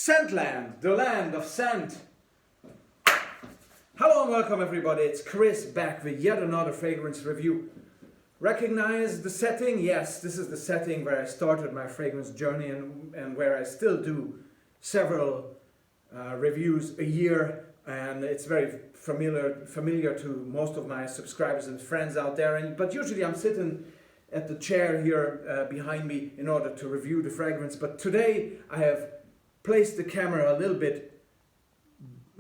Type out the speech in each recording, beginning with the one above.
Scentland, the land of scent. Hello and welcome everybody, it's Chris back with yet another fragrance review. Recognize the setting? Yes, this is the setting where I started my fragrance journey and where I still do several reviews a year, and it's very familiar to most of my subscribers and friends out there. But usually I'm sitting at the chair here behind me in order to review the fragrance. But today I have placed the camera a little bit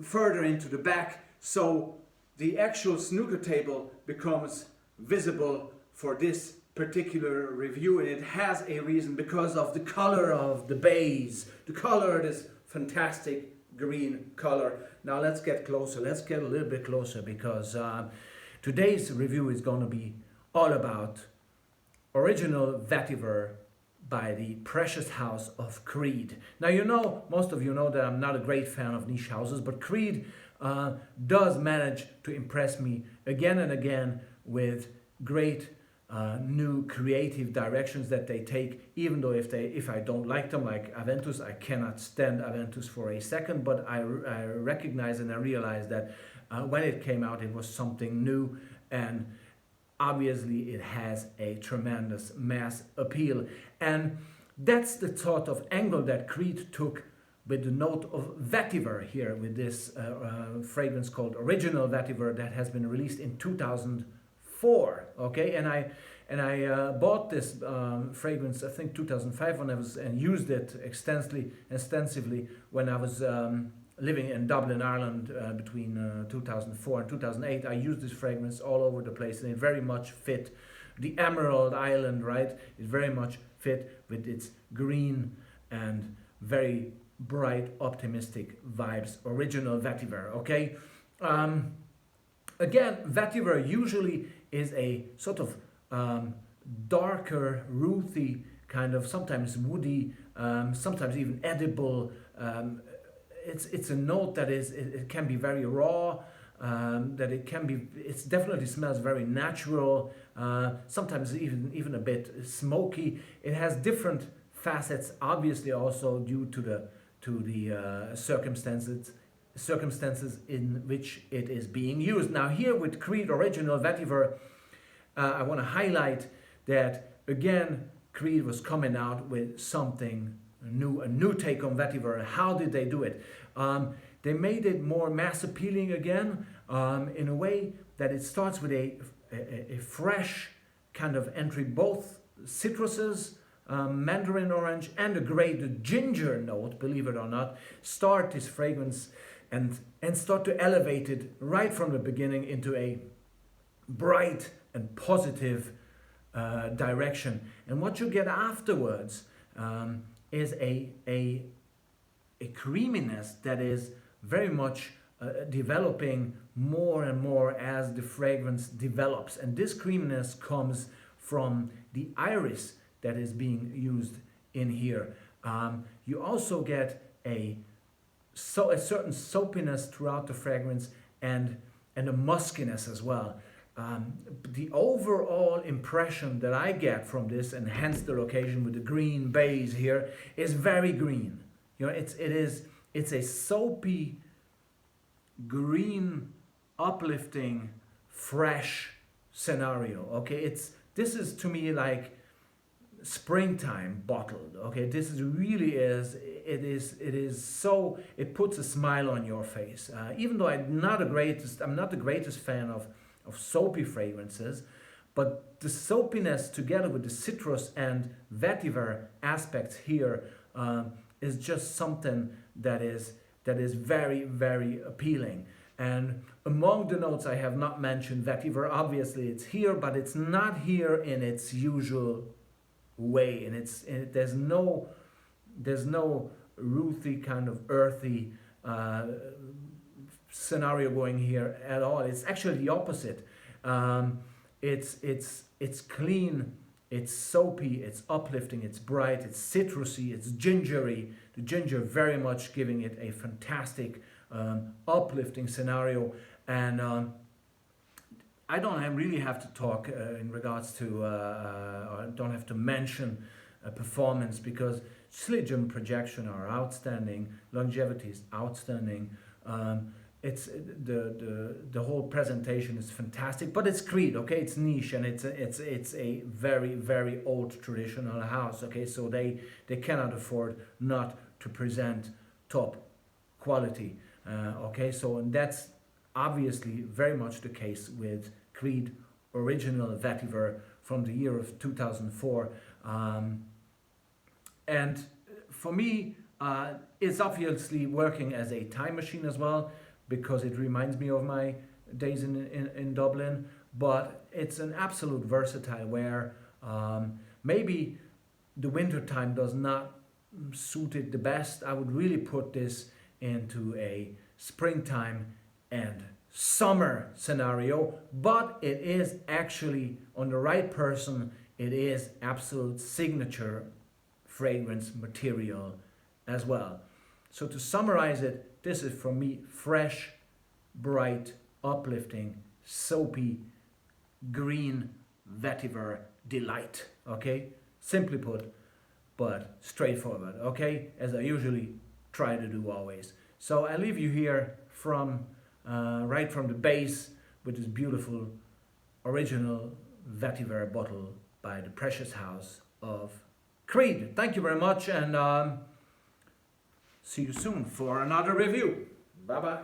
further into the back, so the actual snooker table becomes visible for this particular review, and it has a reason because of the color of the base, the color, this fantastic green color. Now let's get closer, let's get a little bit closer, because today's review is going to be all about Original Vetiver by the precious house of Creed. Now, you know, most of you know that I'm not a great fan of niche houses, but Creed does manage to impress me again and again with great new creative directions that they take, even though if I don't like them, like Aventus, I cannot stand Aventus for a second, but I recognize and I realize that when it came out, it was something new, and obviously it has a tremendous mass appeal. And that's the sort of angle that Creed took with the note of Vetiver here, with this fragrance called Original Vetiver that has been released in 2004. Okay, and I bought this fragrance, I think 2005, when I was and used it extensively when I was living in Dublin, Ireland, between 2004 and 2008. I used this fragrance all over the place, and it very much fit the Emerald Island, right? It very much fit with its green and very bright, optimistic vibes. Original Vetiver, okay? Again, Vetiver usually is a sort of darker, ruthy, kind of sometimes woody, sometimes even edible. It's a note that it can be very raw, it definitely smells very natural, sometimes even a bit smoky. It has different facets, obviously also due to the circumstances in which it is being used. Now here with Creed Original Vetiver, I want to highlight that again Creed was coming out with something new, a new take on Vetiver. How did they do it? They made it more mass appealing again, in a way that it starts with a fresh kind of entry, both citruses, mandarin orange and a great ginger note, believe it or not, start this fragrance and start to elevate it right from the beginning into a bright and positive direction. And what you get afterwards is a creaminess that is very much developing more and more as the fragrance develops. And this creaminess comes from the iris that is being used in here. You also get a certain soapiness throughout the fragrance and a muskiness as well. The overall impression that I get from this, and hence the location with the green base here, is very green. You know, it's a soapy, green, uplifting, fresh scenario. Okay, this is to me like springtime bottled. Okay, this is really is so, it puts a smile on your face. Even though I'm not the greatest fan of soapy fragrances, but the soapiness together with the citrus and vetiver aspects here is just something that is very, very appealing. And among the notes I have not mentioned vetiver. Obviously it's here, but it's not here in its usual way, and there's no ruthy kind of earthy scenario going here at all. It's actually the opposite. It's clean, it's soapy, it's uplifting, it's bright, it's citrusy, it's gingery. The ginger very much giving it a fantastic uplifting scenario. And I don't really have to talk in regards to, or don't have to mention performance, because sledge and projection are outstanding, longevity is outstanding. It's the whole presentation is fantastic, but it's Creed, okay? It's niche, and it's a very, very old traditional house, okay? So they cannot afford not to present top quality, okay? So, and that's obviously very much the case with Creed original Vetiver from the year of 2004. And for me, it's obviously working as a time machine as well, because it reminds me of my days in Dublin. But it's an absolute versatile where maybe the winter time does not suit it the best. I would really put this into a springtime and summer scenario, but it is actually, on the right person, it is absolute signature fragrance material as well. So to summarize it, this is for me fresh, bright, uplifting, soapy, green vetiver delight. Okay, simply put, but straightforward. Okay, as I usually try to do always. So I leave you here from right from the base with this beautiful original vetiver bottle by the Precious House of Creed. Thank you very much, and see you soon for another review. Bye bye.